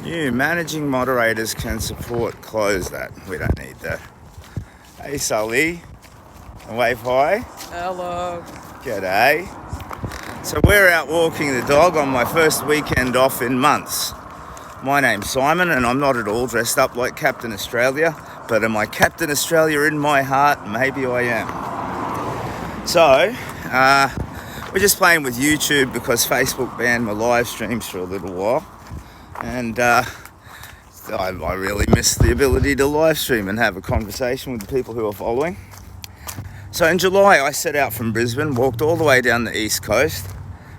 New managing moderators can support. Close that. We don't need that. Hey, Sully. Wave hi. Hello. G'day. So we're out walking the dog on my first weekend off in months. My name's Simon and I'm not at all dressed up like Captain Australia, but am I Captain Australia in my heart? Maybe I am. So, we're just playing with YouTube because Facebook banned my live streams for a little while. And I really miss the ability to live stream and have a conversation with the people who are following. So in July, I set out from Brisbane, walked all the way down the east coast,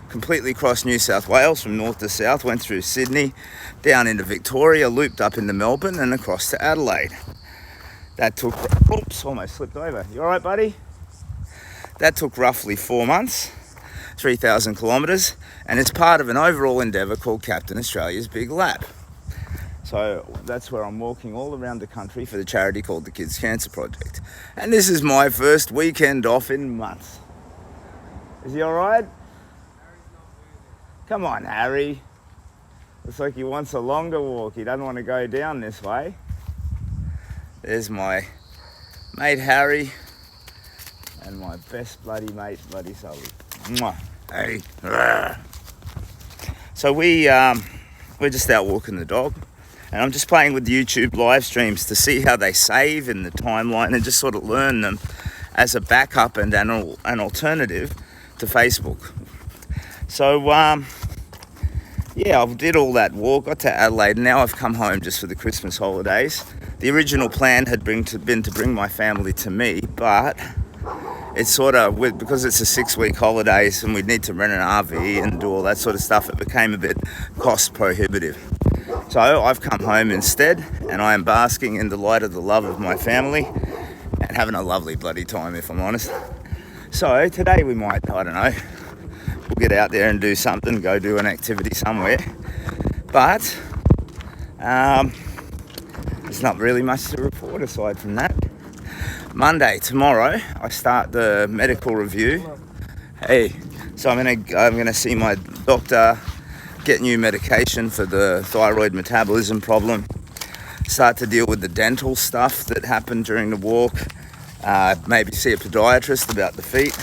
completely crossed New South Wales from north to south, went through Sydney, down into Victoria, looped up into Melbourne and across to Adelaide. That took, oops, almost slipped over. You all right, buddy? That took roughly 4 months, 3,000 kilometres, and it's part of an overall endeavour called Captain Australia's Big Lap. So that's where I'm walking all around the country for the charity called the Kids Cancer Project. And this is my first weekend off in months. Is he all right? Come on, Harry. Looks like he wants a longer walk. He doesn't want to go down this way. There's my mate Harry and my best bloody mate, Bloody Sully. Mwah. Hey. So we're just out walking the dog. And I'm just playing with YouTube live streams to see how they save in the timeline and just sort of learn them as a backup and an alternative to Facebook. So, yeah, I did all that walk, got to Adelaide, and now I've come home just for the Christmas holidays. The original plan had been to bring my family to me, but it's sort of, because it's a 6-week holidays and we'd need to rent an RV and do all that sort of stuff, it became a bit cost prohibitive. So I've come home instead, and I am basking in the light of the love of my family and having a lovely bloody time, if I'm honest. So today we might, I don't know, we'll get out there and do something, go do an activity somewhere. But there's not really much to report aside from that. Monday, tomorrow, I start the medical review. Hey, so I'm gonna see my doctor, get new medication for the thyroid metabolism problem, start to deal with the dental stuff that happened during the walk, maybe see a podiatrist about the feet,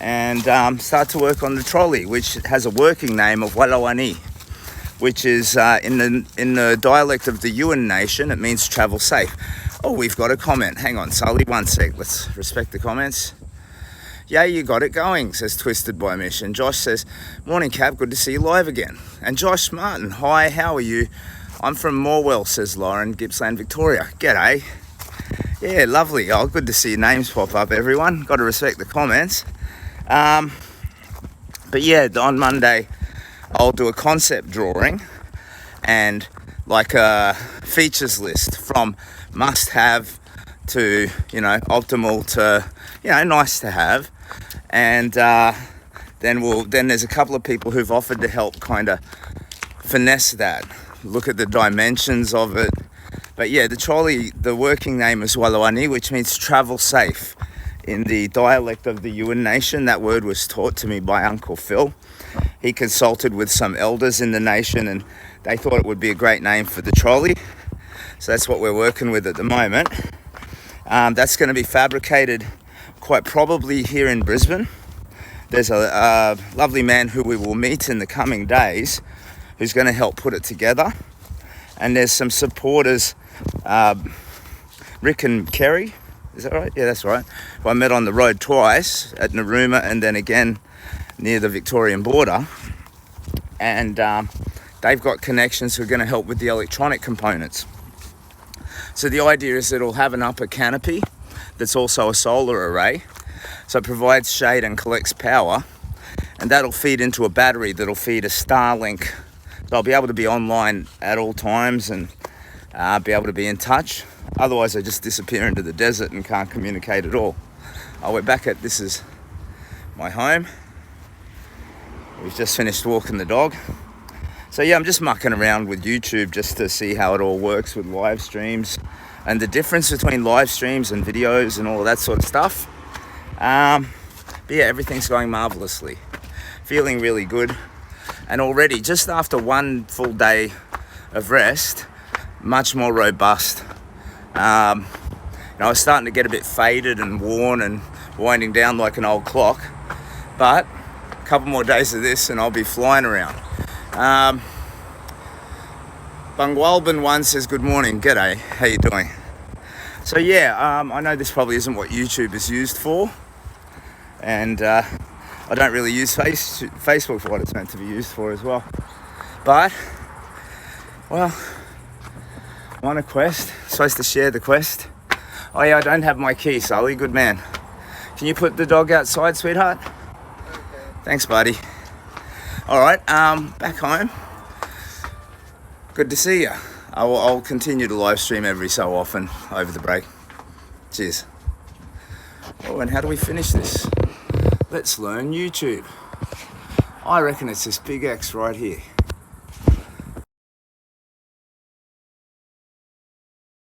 and start to work on the trolley, which has a working name of Walawani, which is in the dialect of the Yuin Nation, it means travel safe. Oh, we've got a comment. Hang on, Sully, one sec. Let's respect the comments. Yeah, you got it going, says Twisted by Mish. And Josh says, morning, Cap, good to see you live again. And Josh Martin, hi, how are you? I'm from Morwell, says Lauren, Gippsland, Victoria. G'day. Yeah, lovely. Oh, good to see your names pop up, everyone. Got to respect the comments. But yeah, on Monday, I'll do a concept drawing and like a features list from must-have to, optimal to, nice to have. And then there's a couple of people who've offered to help kind of finesse that, look at the dimensions of it. But yeah, the trolley, the working name is Walawani, which means travel safe in the dialect of the Yuin Nation. That word was taught to me by Uncle Phil. He consulted with some elders in the nation and they thought it would be a great name for the trolley. So that's what we're working with at the moment. That's going to be fabricated quite probably here in Brisbane. There's a lovely man who we will meet in the coming days who's going to help put it together. And there's some supporters, Rick and Kerry, is that right? Yeah, that's right. Who I met on the road twice at Narooma and then again near the Victorian border. And they've got connections who are going to help with the electronic components. So the idea is that it'll have an upper canopy that's also a solar array. So it provides shade and collects power. And that'll feed into a battery that'll feed a Starlink. So I'll be able to be online at all times and be able to be in touch. Otherwise I just disappear into the desert and can't communicate at all. Oh, we're back at, this is my home. We've just finished walking the dog. So yeah, I'm just mucking around with YouTube just to see how it all works with live streams and the difference between live streams and videos and all that sort of stuff. But yeah, everything's going marvelously. Feeling really good. And already, just after one full day of rest, much more robust. I was starting to get a bit faded and worn and winding down like an old clock, but a couple more days of this and I'll be flying around. Bungwalbin one says, good morning, g'day, how you doing? So yeah, I know this probably isn't what YouTube is used for, and I don't really use Facebook for what it's meant to be used for as well. But, well, I'm on a quest, supposed to share the quest. Oh yeah, I don't have my key, Sully, good man. Can you put the dog outside, sweetheart? Okay. Thanks, buddy. All right, back home. Good to see you. I'll continue to live stream every so often over the break. Cheers. Oh, and how do we finish this? Let's learn YouTube. I reckon it's this big X right here.